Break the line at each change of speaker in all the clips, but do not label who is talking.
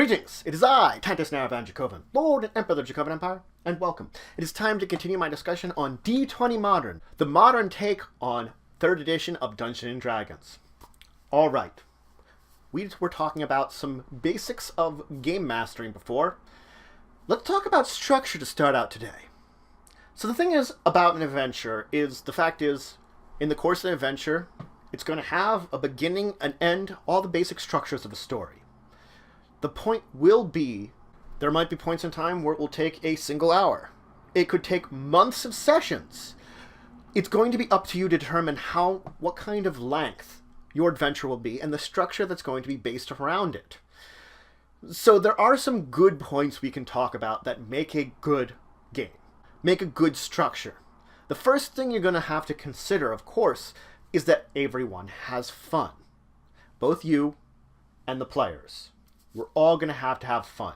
Greetings! It is I, Titus Naravan Dracovin, Lord and Emperor of the Dracovin Empire, and welcome. It is time to continue my discussion on D20 Modern, the modern take on 3rd edition of Dungeons & Dragons. Alright, we were talking about some basics of game mastering before. Let's talk about structure to start out today. So the thing is about an adventure is, the fact is, in the course of an adventure, it's going to have a beginning, an end, all the basic structures of a story. The point will be, there might be points in time where it will take a single hour. It could take months of sessions. It's going to be up to you to determine what kind of length your adventure will be and the structure that's going to be based around it. So there are some good points we can talk about that make a good game, make a good structure. The first thing you're going to have to consider, of course, is that everyone has fun. Both you and the players. We're all going to have fun.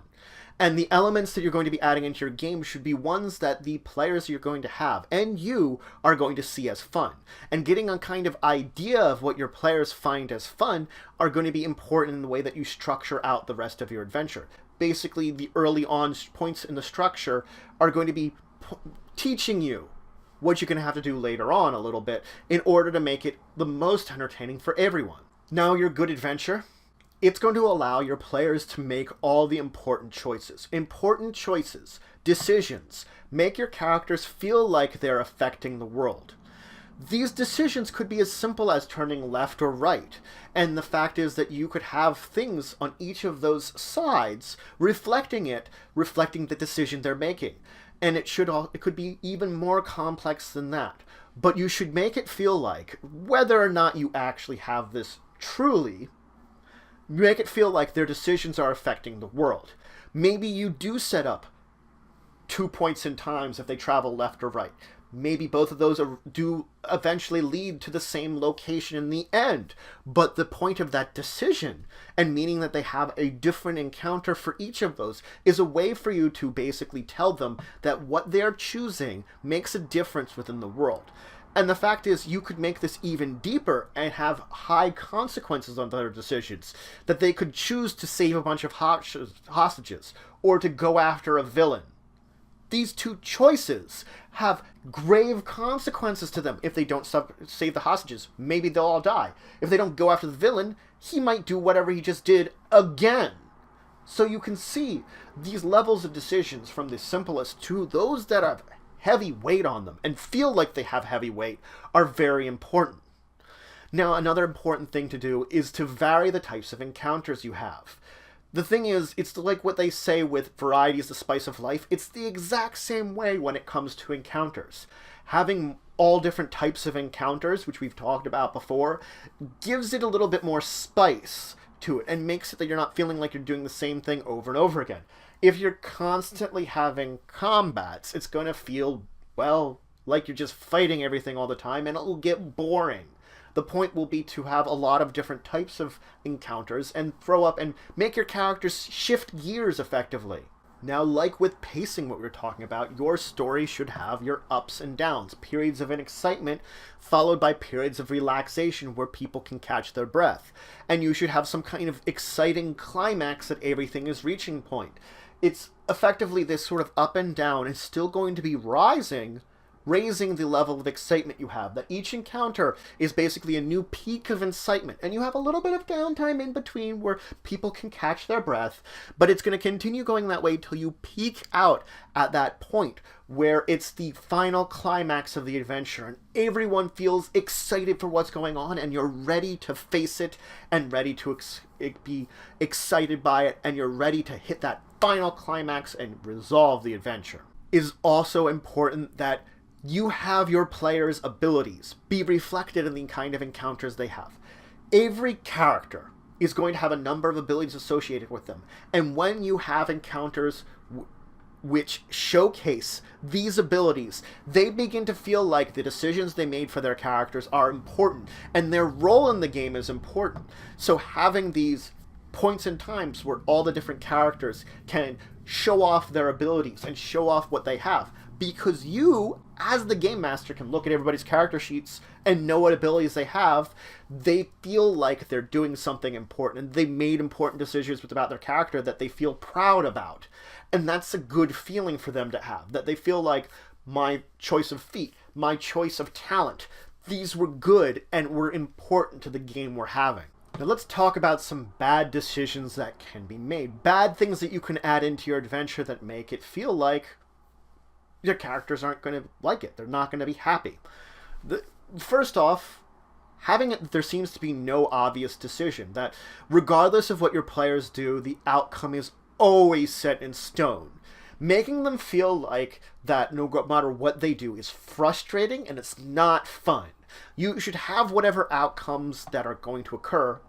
And the elements that you're going to be adding into your game should be ones that the players you're going to have and you are going to see as fun. And getting a kind of idea of what your players find as fun are going to be important in the way that you structure out the rest of your adventure. Basically, the early on points in the structure are going to be teaching you what you're going to have to do later on a little bit in order to make it the most entertaining for everyone. Now, your good adventure, it's going to allow your players to make all the important choices. Important choices, decisions, make your characters feel like they're affecting the world. These decisions could be as simple as turning left or right, and the fact is that you could have things on each of those sides reflecting the decision they're making. And it could be even more complex than that. But you should make it feel like, whether or not you actually have this truly, make it feel like their decisions are affecting the world. Maybe you do set up 2 points in times if they travel left or right. Maybe both of those do eventually lead to the same location in the end. But the point of that decision, and meaning that they have a different encounter for each of those, is a way for you to basically tell them that what they're choosing makes a difference within the world. And the fact is, you could make this even deeper and have high consequences on their decisions. That they could choose to save a bunch of hostages, or to go after a villain. These two choices have grave consequences to them. If they don't save the hostages, maybe they'll all die. If they don't go after the villain, he might do whatever he just did again. So you can see these levels of decisions, from the simplest to those that have heavy weight on them and feel like they have heavy weight, are very important. Now, another important thing to do is to vary the types of encounters you have. The thing is, it's like what they say with variety is the spice of life. It's the exact same way when it comes to encounters. Having all different types of encounters, which we've talked about before, gives it a little bit more spice to it and makes it that you're not feeling like you're doing the same thing over and over again. If you're constantly having combats, it's going to feel, well, like you're just fighting everything all the time, and it'll get boring. The point will be to have a lot of different types of encounters and throw up and make your characters shift gears effectively. Now, like with pacing, what we were talking about, your story should have your ups and downs, periods of excitement followed by periods of relaxation where people can catch their breath. And you should have some kind of exciting climax that everything is reaching point. It's effectively this sort of up and down is still going to be raising the level of excitement you have. That each encounter is basically a new peak of excitement, and you have a little bit of downtime in between where people can catch their breath, but it's going to continue going that way till you peak out at that point where it's the final climax of the adventure and everyone feels excited for what's going on and you're ready to face it and ready to be excited by it, and you're ready to hit that final climax and resolve the adventure. It is also important that you have your players' abilities be reflected in the kind of encounters they have. Every character is going to have a number of abilities associated with them. And when you have encounters which showcase these abilities, they begin to feel like the decisions they made for their characters are important, and their role in the game is important. So having these points in times where all the different characters can show off their abilities and show off what they have because you, as the game master, can look at everybody's character sheets and know what abilities they have. They feel like they're doing something important, and they made important decisions about their character that they feel proud about. And that's a good feeling for them to have, that they feel like, my choice of feat, my choice of talent, these were good and were important to the game we're having. Now let's talk about some bad decisions that can be made. Bad things that you can add into your adventure that make it feel like your characters aren't going to like it. They're not going to be happy. First off, having it, there seems to be no obvious decision. That regardless of what your players do, the outcome is always set in stone. Making them feel like that no matter what they do is frustrating and it's not fun. You should have whatever outcomes that are going to occur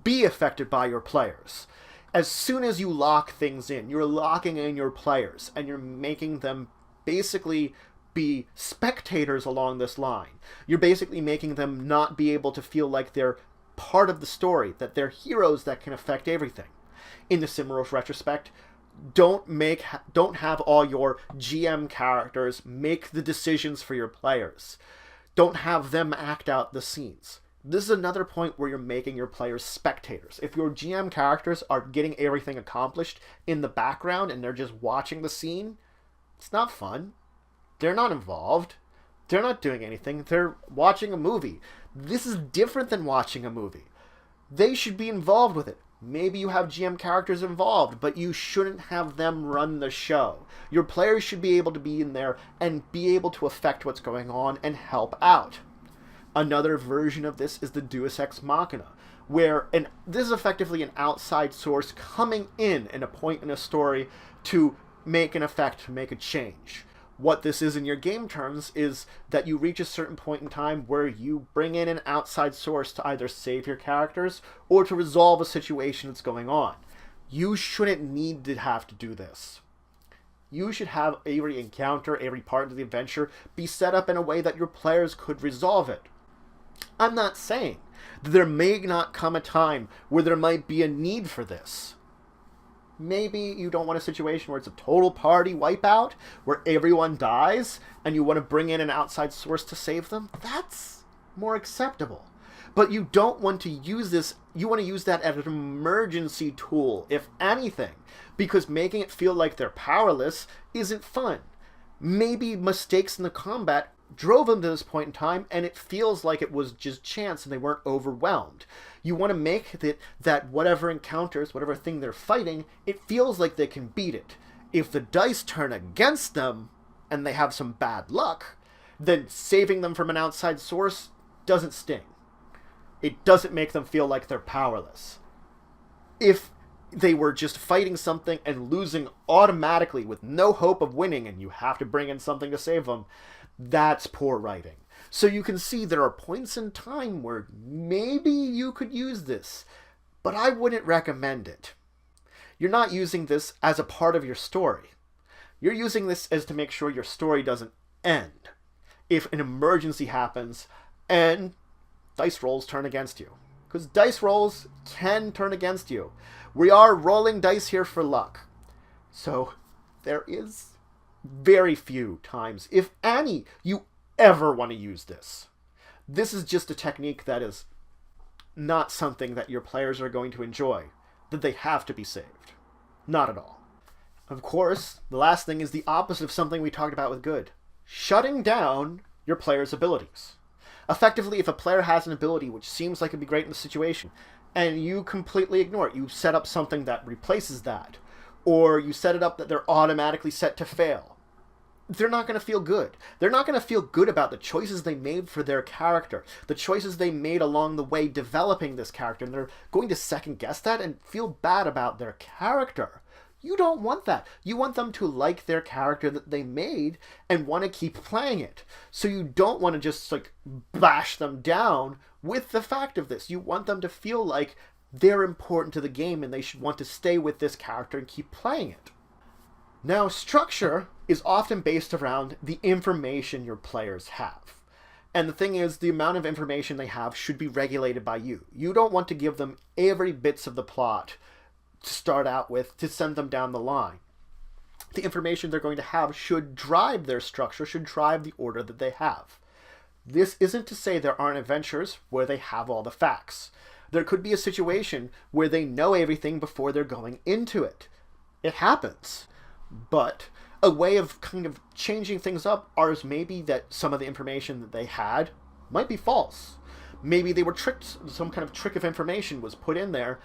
be affected by your players. As soon as you lock things in, you're locking in your players and you're making them basically be spectators along this line. You're basically making them not be able to feel like they're part of the story, that they're heroes that can affect everything. In the Simrose retrospect, don't have all your GM characters make the decisions for your players. Don't have them act out the scenes. This is another point where you're making your players spectators. If your GM characters are getting everything accomplished in the background and they're just watching the scene, it's not fun. They're not involved. They're not doing anything. They're watching a movie. This is different than watching a movie. They should be involved with it. Maybe you have GM characters involved, but you shouldn't have them run the show. Your players should be able to be in there and be able to affect what's going on and help out. Another version of this is the Deus Ex Machina, where this is effectively an outside source coming in a point in a story to make an effect, to make a change. What this is in your game terms is that you reach a certain point in time where you bring in an outside source to either save your characters or to resolve a situation that's going on. You shouldn't need to have to do this. You should have every encounter, every part of the adventure be set up in a way that your players could resolve it. I'm not saying that there may not come a time where there might be a need for this. Maybe you don't want a situation where it's a total party wipeout, where everyone dies, and you want to bring in an outside source to save them. That's more acceptable. But you don't want to use this, you want to use that as an emergency tool, if anything, because making it feel like they're powerless isn't fun. Maybe mistakes in the combat drove them to this point in time, and it feels like it was just chance and they weren't overwhelmed. You want to make it that whatever encounters, whatever thing they're fighting, it feels like they can beat it. If the dice turn against them and they have some bad luck, then saving them from an outside source doesn't sting. It doesn't make them feel like they're powerless. If they were just fighting something and losing automatically with no hope of winning and you have to bring in something to save them, that's poor writing. So you can see there are points in time where maybe you could use this, but I wouldn't recommend it. You're not using this as a part of your story. You're using this as to make sure your story doesn't end. If an emergency happens and dice rolls turn against you. Because dice rolls can turn against you. We are rolling dice here for luck. So there is very few times, if any, you ever want to use this. This is just a technique that is not something that your players are going to enjoy, that they have to be saved. Not at all. Of course, the last thing is the opposite of something we talked about with good. Shutting down your players' abilities. Effectively, if a player has an ability which seems like it'd be great in the situation, and you completely ignore it, you set up something that replaces that, or you set it up that they're automatically set to fail, they're not going to feel good. They're not going to feel good about the choices they made for their character, the choices they made along the way developing this character, and they're going to second guess that and feel bad about their character. You don't want that. You want them to like their character that they made and want to keep playing it. So you don't want to just like bash them down with the fact of this. You want them to feel like they're important to the game and they should want to stay with this character and keep playing it. Now, structure is often based around the information your players have. And the thing is, the amount of information they have should be regulated by you. You don't want to give them every bits of the plot to start out with to send them down the line. the information they're going to have should drive their structure, should drive the order that they have. This isn't to say there aren't adventures where they have all the facts. There could be a situation where they know everything before they're going into it. It happens. But a way of kind of changing things up is maybe that some of the information that they had might be false. Maybe they were tricked, some kind of trick of information was put in there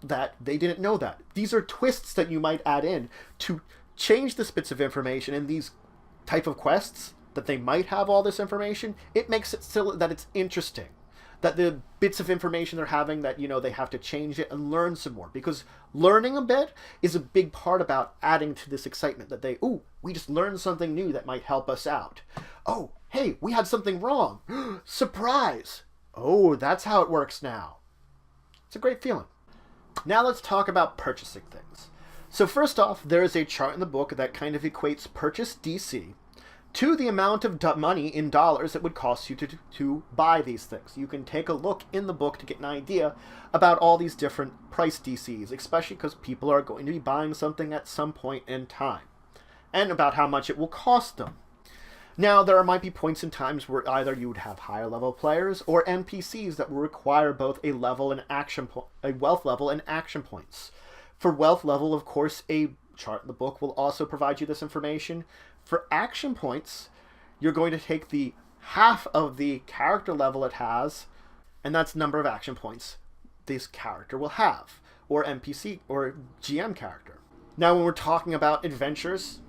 that they didn't know that. These are twists that you might add in to change the bits of information in these type of quests that they might have all this information. It makes it still that it's interesting. That the bits of information they're having that, they have to change it and learn some more. Because learning a bit is a big part about adding to this excitement that we just learned something new that might help us out. Oh, hey, we had something wrong. Surprise! Oh, that's how it works now. It's a great feeling. Now let's talk about purchasing things. So first off, there is a chart in the book that kind of equates purchase DC to the amount of money in dollars it would cost you to buy these things. You can take a look in the book to get an idea about all these different price DCs, especially because people are going to be buying something at some point in time, and about how much it will cost them. Now, there might be points in times where either you would have higher level players or NPCs that will require both a level and a wealth level and action points. For wealth level, of course, a chart in the book will also provide you this information. For action points, you're going to take the half of the character level it has, and that's the number of action points this character will have, or NPC or GM character. Now, when we're talking about adventures,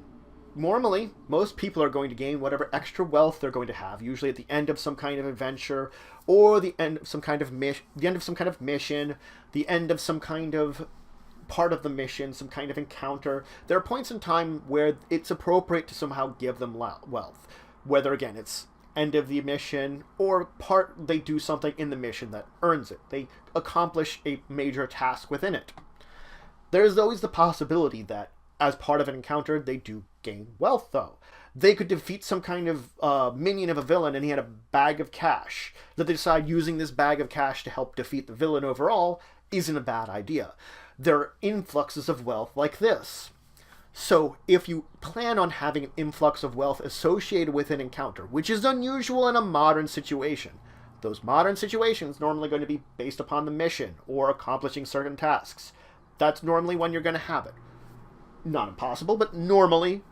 normally, most people are going to gain whatever extra wealth they're going to have, usually at the end of some kind of adventure, or the end of some kind of mission, the end of some kind of part of the mission, some kind of encounter. There are points in time where it's appropriate to somehow give them wealth. Whether, again, it's end of the mission, or they do something in the mission that earns it. They accomplish a major task within it. There's always the possibility that, as part of an encounter, they do gain wealth, though. They could defeat some kind of minion of a villain, and he had a bag of cash. That they decide using this bag of cash to help defeat the villain overall isn't a bad idea. There are influxes of wealth like this. So if you plan on having an influx of wealth associated with an encounter, which is unusual in a modern situation, those modern situations normally going to be based upon the mission or accomplishing certain tasks. That's normally when you're going to have it. Not impossible, but normally.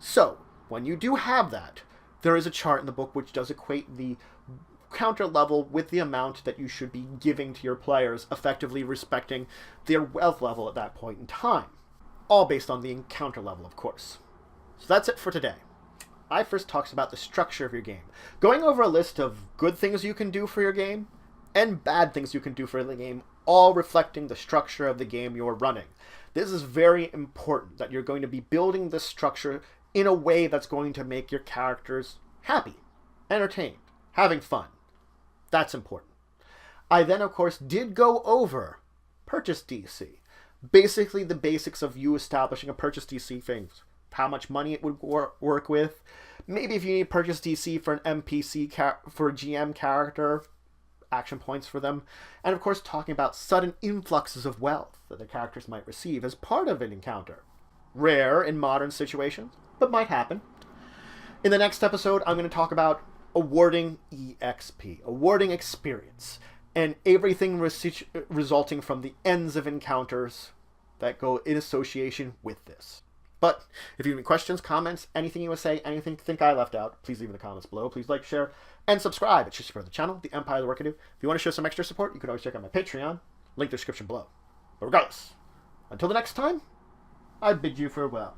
So, when you do have that, there is a chart in the book which does equate the counter level with the amount that you should be giving to your players, effectively respecting their wealth level at that point in time. All based on the encounter level, of course. So that's it for today. I first talks about the structure of your game, going over a list of good things you can do for your game and bad things you can do for the game, all reflecting the structure of the game you're running. This is very important, that you're going to be building this structure in a way that's going to make your characters happy, entertained, having fun. That's important. I then, of course, did go over purchase DC. Basically, the basics of you establishing a purchase DC things. How much money it would work with. Maybe if you need purchase DC for an NPC, for a GM character, action points for them. And, of course, talking about sudden influxes of wealth that the characters might receive as part of an encounter. Rare in modern situations, but might happen. In the next episode, I'm going to talk about awarding EXP, awarding experience, and everything resulting from the ends of encounters that go in association with this. But if you have any questions, comments, anything you want to say, anything you think I left out, please leave in the comments below. Please like, share, and subscribe. It's just for the channel, the Empire, the work I do. If you want to show some extra support, you can always check out my Patreon. Link in the description below. But regardless, until the next time, I bid you farewell.